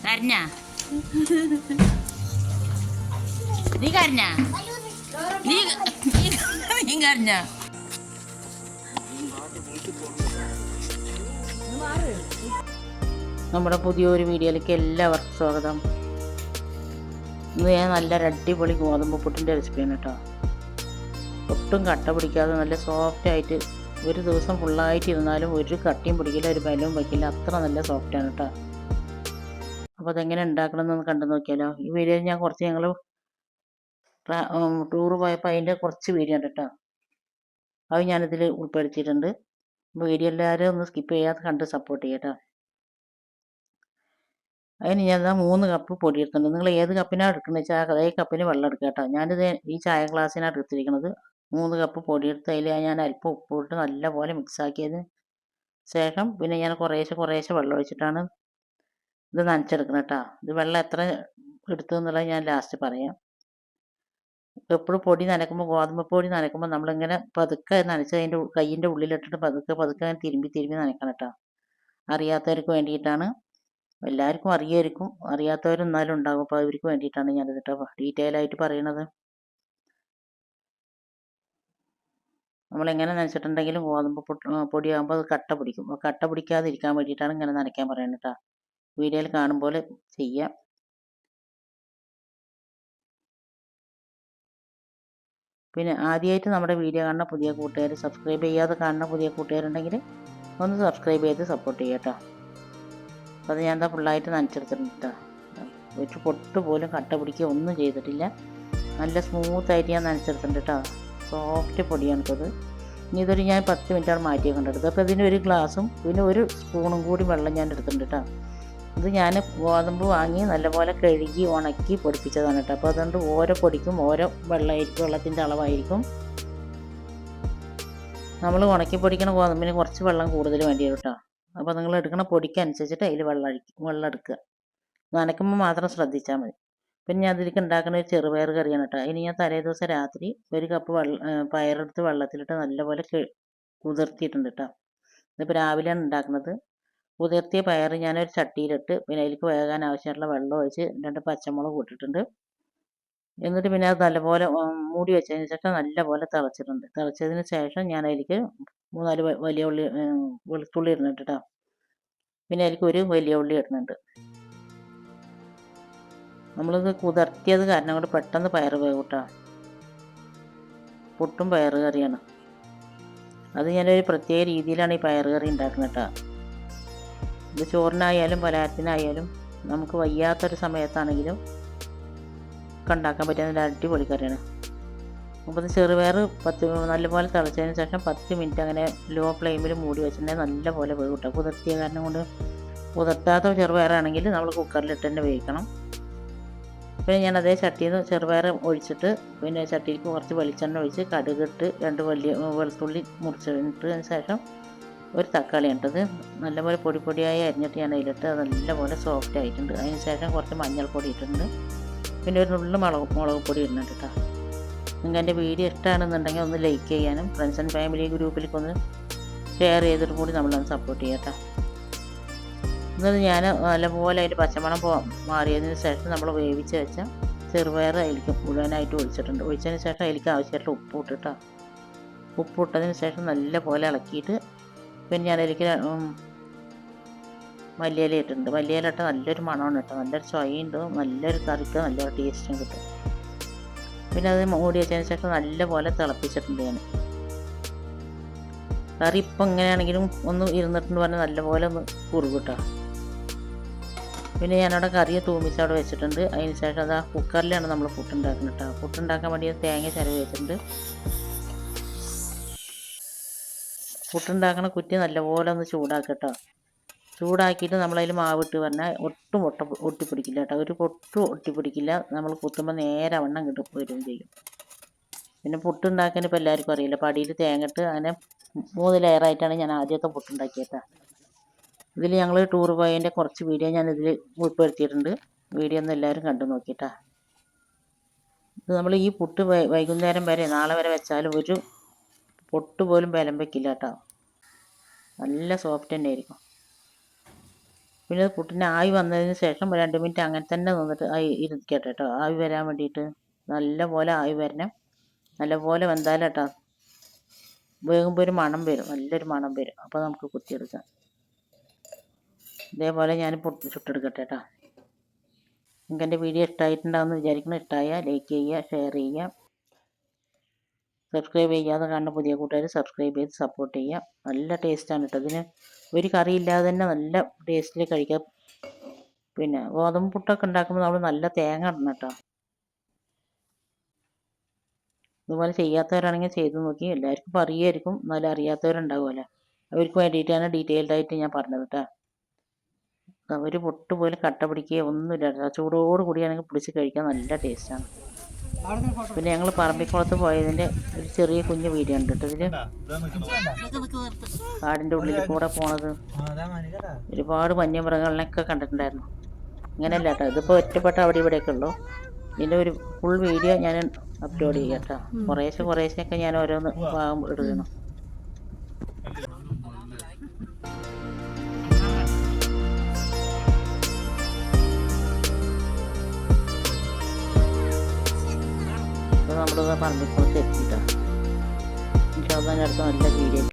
കരഞ്ഞാ നീ കരഞ്ഞാ നീ നീ കരഞ്ഞാ? നമ്മുടെ പുതിയൊരു വീഡിയോയിലേക്ക് എല്ലാവർക്കും സ്വാഗതം. ഇന്ന് ഞാൻ നല്ലൊരു അടിപൊളി ഗോതമ്പ് പുട്ടിൻ്റെ റെസിപ്പിയാണ് കേട്ടോ. ഒട്ടും കട്ട പിടിക്കാതെ നല്ല സോഫ്റ്റ് ആയിട്ട് ഒരു ദിവസം ഫുള്ളായിട്ട് ഇരുന്നാലും ഒരു കട്ടിയും പിടിക്കില്ല, ഒരു ബലവും വയ്ക്കില്ല, അത്ര നല്ല സോഫ്റ്റാണ് കേട്ടോ. അപ്പോൾ അതെങ്ങനെ ഉണ്ടാക്കണമെന്നൊന്ന് കണ്ടു നോക്കിയാലോ. ഈ വീഡിയോയിൽ ഞാൻ കുറച്ച് ഞങ്ങൾ ടൂർ പോയപ്പോൾ അതിൻ്റെ കുറച്ച് വീഡിയോ ഉണ്ട് കേട്ടോ. അത് ഞാനിതിൽ ഉൾപ്പെടുത്തിയിട്ടുണ്ട്. വീഡിയോ എല്ലാവരും ഒന്ന് സ്കിപ്പ് ചെയ്യാതെ കണ്ട് സപ്പോർട്ട് ചെയ്യട്ടോ. അതിന് ഞാൻ 3 കപ്പ് പൊടി എടുത്തിട്ടുണ്ട്. നിങ്ങൾ ഏത് കപ്പിനാണ് എടുക്കുന്നത് വെച്ചാൽ അതേ കപ്പിന് വെള്ളം എടുക്കുക കേട്ടോ. ഞാനിത് ഈ ചായ ഗ്ലാസ്സിനാണ് എടുത്തിരിക്കുന്നത്. 3 കപ്പ് പൊടി എടുത്ത് അതിൽ ഞാൻ അല്പം ഉപ്പ് ഇട്ട് നല്ലപോലെ മിക്സാക്കിയതിന് ശേഷം പിന്നെ ഞാൻ കുറേശ്ശെ വെള്ളം ഒഴിച്ചിട്ടാണ് ഇത് നനച്ചെടുക്കുന്നത് കേട്ടോ. ഇത് വെള്ളം എത്ര എടുത്തു എന്നുള്ളത് ഞാൻ ലാസ്റ്റ് പറയാം. എപ്പോഴും പൊടി നനയ്ക്കുമ്പോൾ, ഗോതമ്പ് പൊടി നനയ്ക്കുമ്പോൾ നമ്മളിങ്ങനെ പതുക്കെ നനച്ച് അതിൻ്റെ കയ്യിൻ്റെ ഉള്ളിലിട്ടിട്ട് പതുക്കെ തിരുമ്പി നനയ്ക്കണം കേട്ടോ. അറിയാത്തവർക്ക് വേണ്ടിയിട്ടാണ്. എല്ലാവർക്കും അറിയായിരിക്കും, അറിയാത്തവരും എന്നാലും ഉണ്ടാകും. അപ്പോൾ അവർക്ക് വേണ്ടിയിട്ടാണ് ഞാനിത് കേട്ടോ ഡീറ്റെയിൽ ആയിട്ട് പറയണത്. നമ്മളെങ്ങനെ നനച്ചിട്ടുണ്ടെങ്കിലും ഗോതമ്പ് പൊടിയാകുമ്പോൾ അത് കട്ട പിടിക്കും. അപ്പോൾ കട്ട പിടിക്കാതിരിക്കാൻ വേണ്ടിയിട്ടാണ് ഇങ്ങനെ നനയ്ക്കാൻ പറയുന്നത് കേട്ടോ. വീഡിയോയിൽ കാണും പോലെ ചെയ്യാം. പിന്നെ ആദ്യമായിട്ട് നമ്മുടെ വീഡിയോ കാണുന്ന പുതിയ കൂട്ടുകാർ, സബ്സ്ക്രൈബ് ചെയ്യാതെ കാണുന്ന പുതിയ കൂട്ടുകാരുണ്ടെങ്കിൽ ഒന്ന് സബ്സ്ക്രൈബ് ചെയ്ത് സപ്പോർട്ട് ചെയ്യാം കേട്ടോ. അപ്പോൾ അത് ഞാൻ എന്താ ഫുള്ളായിട്ട് നനച്ചെടുത്തിട്ടുണ്ട് കേട്ടോ. ഒരു പൊട്ട് പോലും കട്ട പിടിക്കുക ഒന്നും ചെയ്തിട്ടില്ല. നല്ല സ്മൂത്തായിട്ട് ഞാൻ നനച്ചെടുത്തിട്ടുണ്ട് കേട്ടോ. സോഫ്റ്റ് പൊടിയാണിപ്പോൾ. ഇനി ഇതൊരു ഞാൻ 10 മിനിറ്റാണ് മാറ്റി കൊണ്ടെടുത്തത്. അപ്പോൾ ഇതിന് ഒരു ഗ്ലാസും പിന്നെ ഒരു സ്പൂണും കൂടി വെള്ളം ഞാൻ എടുത്തിട്ടുണ്ട് കേട്ടോ. ഇത് ഞാൻ ഗോതമ്പ് വാങ്ങി നല്ലപോലെ കഴുകി ഉണക്കി പൊടിപ്പിച്ചതാണ് കേട്ടോ. അപ്പോൾ അതുകൊണ്ട് ഓരോ പൊടിക്കും ഓരോ വെള്ളത്തിൻ്റെ അളവായിരിക്കും. നമ്മൾ ഉണക്കി പൊടിക്കണ ഗോതമ്പിന് കുറച്ച് വെള്ളം കൂടുതൽ വേണ്ടി വരും കേട്ടോ. അപ്പോൾ നിങ്ങൾ എടുക്കുന്ന പൊടിക്കനുസരിച്ചിട്ട് അതിൽ വെള്ളം എടുക്കുക. നനയ്ക്കുമ്പോൾ മാത്രം ശ്രദ്ധിച്ചാൽ മതി. പിന്നെ ഞാൻ അതിലേക്ക് ഉണ്ടാക്കുന്ന ഒരു ചെറുപയർ കറിയാണ് കേട്ടോ. ഇനി ഞാൻ തലേ ദിവസം രാത്രി 1 കപ്പ് പയറെടുത്ത് വെള്ളത്തിലിട്ട് നല്ലപോലെ കുതിർത്തിയിട്ടുണ്ട് കേട്ടോ. ഇതിപ്പോൾ രാവിലെയാണ് ഉണ്ടാക്കുന്നത്. കുതിർത്തിയ പയർ ഞാനൊരു ചട്ടിയിലിട്ട് പിന്നെ അതിലേക്ക് വേകാൻ ആവശ്യമായിട്ടുള്ള വെള്ളം ഒഴിച്ച് 2 പച്ചമുളക് ഇട്ടിട്ടുണ്ട്. എന്നിട്ട് പിന്നെ അത് നല്ലപോലെ മൂടി വെച്ചതിന് ശേഷം നല്ലപോലെ തിളച്ചിട്ടുണ്ട്. തിളച്ചതിന് ശേഷം ഞാൻ അതിലേക്ക് 3-4 വലിയ ഉള്ളി വെളുത്തുള്ളി ഇടുന്നുണ്ട് കേട്ടോ. പിന്നെ അതിലേക്ക് ഒരു വലിയ ഉള്ളി ഇടുന്നുണ്ട്. നമ്മളിത് കുതിർത്തിയത് കാരണം കൊണ്ട് പെട്ടെന്ന് പയർ വേവും കേട്ടോ. പുട്ടും പയർ കറിയാണ്. അത് ഞാനൊരു പ്രത്യേക രീതിയിലാണ് ഈ പയർ കറി ഉണ്ടാക്കുന്നത് കേട്ടോ. ഇത് ചോറിനായാലും പലഹാരത്തിനായാലും നമുക്ക് വയ്യാത്തൊരു സമയത്താണെങ്കിലും ഒക്കെ ഉണ്ടാക്കാൻ പറ്റിയ നല്ല അടിപൊളി കറിയാണ്. അപ്പോൾ ഇത് ചെറുപയർ നല്ലപോലെ തിളച്ചതിന് ശേഷം 10 മിനിറ്റ് അങ്ങനെ ലോ ഫ്ലെയിമിൽ മൂടി വെച്ചിട്ടുണ്ടെങ്കിൽ നല്ലപോലെ വേവും കേട്ടോ. കുതിർത്തിയ കാരണം കൊണ്ട്, കുതിർത്താത്ത ചെറുപയറാണെങ്കിൽ നമ്മൾ കുക്കറിലിട്ട് തന്നെ വേവിക്കണം. പിന്നെ ഞാൻ അതേ ചട്ടിയിൽ നിന്ന് ചെറുപയർ ഒഴിച്ചിട്ട് പിന്നെ ചട്ടിയിലേക്ക് കുറച്ച് വെളിച്ചെണ്ണ ഒഴിച്ച് കടുകിട്ട് 2 വലിയ വെളുത്തുള്ളി മുറിച്ചിട്ടതിന് ശേഷം ഒരു തക്കാളി ഇട്ടത് നല്ലപോലെ പൊടിയായി അരിഞ്ഞിട്ട് ഞാൻ അതിലിട്ട് അത് നല്ലപോലെ സോഫ്റ്റ് ആയിട്ടുണ്ട്. അതിന് ശേഷം കുറച്ച് മഞ്ഞൾപ്പൊടി ഇട്ടിട്ടുണ്ട്. പിന്നെ ഒരു നുള്ളു മുളക് പൊടി ഇടുന്നുണ്ട് കേട്ടോ. നിങ്ങൾക്ക് എൻ്റെ വീഡിയോ ഇഷ്ടമാണെന്നുണ്ടെങ്കിൽ ഒന്ന് ലൈക്ക് ചെയ്യാനും ഫ്രണ്ട്സ് ആൻഡ് ഫാമിലി ഗ്രൂപ്പിലേക്ക് ഒന്ന് ഷെയർ ചെയ്തിട്ട് കൂടി നമ്മളൊന്ന് സപ്പോർട്ട് ചെയ്യാം കേട്ടോ. എന്നിട്ട് ഞാൻ നല്ലപോലെ അതിൻ്റെ പച്ചമണം മാറിയതിന് ശേഷം നമ്മൾ വേവിച്ച് വെച്ച ചെറുപയർ അതിലേക്ക് മുഴുവനായിട്ട് ഒഴിച്ചിട്ടുണ്ട്. ഒഴിച്ചതിന് ശേഷം അതിലേക്ക് ആവശ്യമായിട്ടുള്ള ഉപ്പ് ഇട്ടിട്ടോ. ഉപ്പ് ഇട്ടതിന് ശേഷം നല്ലപോലെ ഇളക്കിയിട്ട് പിന്നെ ഞാൻ അതിലേക്ക് മല്ലിയില ഇട്ടിട്ടുണ്ട്. മല്ലിയില ഇട്ട് നല്ലൊരു മണമാണ് കേട്ടോ. നല്ലൊരു ചൊയയുണ്ട്, നല്ലൊരു കറിക്ക് നല്ലൊരു ടേസ്റ്റും കിട്ടും. പിന്നെ അത് മൂടി വെച്ചതിന് ശേഷം നല്ലപോലെ തിളപ്പിച്ചിട്ടുണ്ട് ഞാൻ. കറി ഇപ്പം എങ്ങനെയാണെങ്കിലും ഒന്ന് ഇരുന്നിട്ടെന്ന് പറഞ്ഞാൽ നല്ലപോലെ ഒന്ന് കുറുകും കേട്ടോ. പിന്നെ ഞാനവിടെ കറിയെ തൂമിച്ച് അവിടെ വെച്ചിട്ടുണ്ട്. അതിന് ശേഷം അത് ആ കുക്കറിലാണ് നമ്മൾ പുട്ടുണ്ടാക്കുന്നത് കേട്ടോ. പുട്ടുണ്ടാക്കാൻ വേണ്ടി തേങ്ങ ചിരവി വെച്ചിട്ടുണ്ട്. പുട്ടുണ്ടാക്കണ കുറ്റി നല്ലപോലെ ഒന്ന് ചൂടാക്കുക കേട്ടോ. ചൂടാക്കിയിട്ട് നമ്മളതിൽ മാവിട്ട് പറഞ്ഞാൽ ഒട്ടും ഒട്ടിപ്പിടിക്കില്ല കേട്ടോ. ഒരു പൊട്ടും ഒട്ടിപ്പിടിക്കില്ല. നമ്മൾ കുത്തുമ്പോൾ നേരെ വണ്ണം വരികയും ചെയ്യും. പിന്നെ പുട്ടുണ്ടാക്കാൻ ഇപ്പോൾ എല്ലാവർക്കും അറിയില്ല. പടിയിൽ തേങ്ങ ഇട്ട് അങ്ങനെ 3 ലെയറായിട്ടാണ് ഞാൻ ആദ്യത്തെ പുട്ടുണ്ടാക്കിയത് കേട്ടോ. ഇതിൽ ഞങ്ങൾ ടൂർ പോയതിൻ്റെ കുറച്ച് വീഡിയോ ഞാനിതിൽ ഉൾപ്പെടുത്തിയിട്ടുണ്ട്. വീഡിയോ ഒന്ന് എല്ലാവരും കണ്ടു നോക്കിയിട്ടാ. ഇത് നമ്മൾ ഈ പുട്ട് വൈകുന്നേരം വരെ നാളെ വരെ വെച്ചാലും ഒരു പൊട്ട് പോലും ബലം വയ്ക്കില്ല കേട്ടോ. നല്ല സോഫ്റ്റ് തന്നെ ആയിരിക്കും. പിന്നെ പുട്ടിന് ആവി വന്നതിന് ശേഷം 2 മിനിറ്റ് അങ്ങനെ തന്നെ നിന്നിട്ട് ഇരിക്കട്ടെ കേട്ടോ. ആവി വരാൻ വേണ്ടിയിട്ട് നല്ലപോലെ ആവി വരണം. നല്ലപോലെ വെന്താൽ കേട്ടോ വേകുമ്പോൾ ഒരു മണം വരും, നല്ലൊരു മണം വരും. അപ്പോൾ നമുക്ക് കുത്തിയെടുക്കാം. ഇതേപോലെ ഞാൻ ചുട്ടെടുക്കട്ടെ കേട്ടോ. നിങ്ങൾക്ക് എൻ്റെ വീഡിയോ ഇഷ്ടമായിട്ടുണ്ടാകുമെന്ന് വിചാരിക്കണം. ഇഷ്ടമായാൽ ലൈക്ക് ചെയ്യുക, ഷെയർ ചെയ്യുക, സബ്സ്ക്രൈബ് ചെയ്യാതെ കാണുന്ന പുതിയ കൂട്ടുകാർ സബ്സ്ക്രൈബ് ചെയ്ത് സപ്പോർട്ട് ചെയ്യുക. നല്ല ടേസ്റ്റാണ് കേട്ടോ. ഇതിന് ഒരു കറിയില്ലാതെ തന്നെ നല്ല ടേസ്റ്റിൽ കഴിക്കാം. പിന്നെ ഗോതമ്പ് പുട്ടൊക്കെ ഉണ്ടാക്കുമ്പോൾ നമ്മൾ നല്ല തേങ്ങ ഇടണം കേട്ടോ. ഇതുപോലെ ചെയ്യാത്തവരാണെങ്കിൽ ചെയ്ത് നോക്കി. എല്ലാവർക്കും അറിയായിരിക്കും, എന്നാലും അറിയാത്തവരുണ്ടാവുമല്ലോ. അവർക്ക് വേണ്ടിയിട്ടാണ് ഡീറ്റെയിൽഡായിട്ട് ഞാൻ പറഞ്ഞത് കേട്ടോ. ഒരു പൊട്ട് പോലെ കട്ട പിടിക്കുകയോ ഒന്നുമില്ല. ചൂടോട് കൂടിയാണെങ്കിൽ പിടിച്ച് കഴിക്കാൻ നല്ല ടേസ്റ്റാണ്. പിന്നെ ഞങ്ങൾ പറമ്പിക്കുളത്ത് പോയതിൻ്റെ ഒരു ചെറിയ കുഞ്ഞ് വീഡിയോ ഉണ്ട് കേട്ടോ. ഇതിൽ കാടിൻ്റെ ഉള്ളിൽ കൂടെ പോണത് ഒരുപാട് വന്യമൃഗങ്ങളെയൊക്കെ കണ്ടിട്ടുണ്ടായിരുന്നു. ഇങ്ങനെയല്ല കേട്ടോ, ഇതിപ്പോൾ ഒറ്റപ്പെട്ട അവിടെ ഇവിടെയൊക്കെ ഉള്ളൂ. ഇതിൻ്റെ ഒരു ഫുൾ വീഡിയോ ഞാൻ അപ്ലോഡ് ചെയ്യാം കേട്ടോ. കുറേശ്ശെയൊക്കെ ഞാൻ ഓരോന്ന് ഭാഗം ഇടുകയാണ്. അപ്പോൾ നമ്മളിത് പറമ്പിക്കുളത്ത് എത്തിയിട്ടാണ്. ഇൻഷാ അല്ലാഹ് അടുത്ത നല്ല വീഡിയോ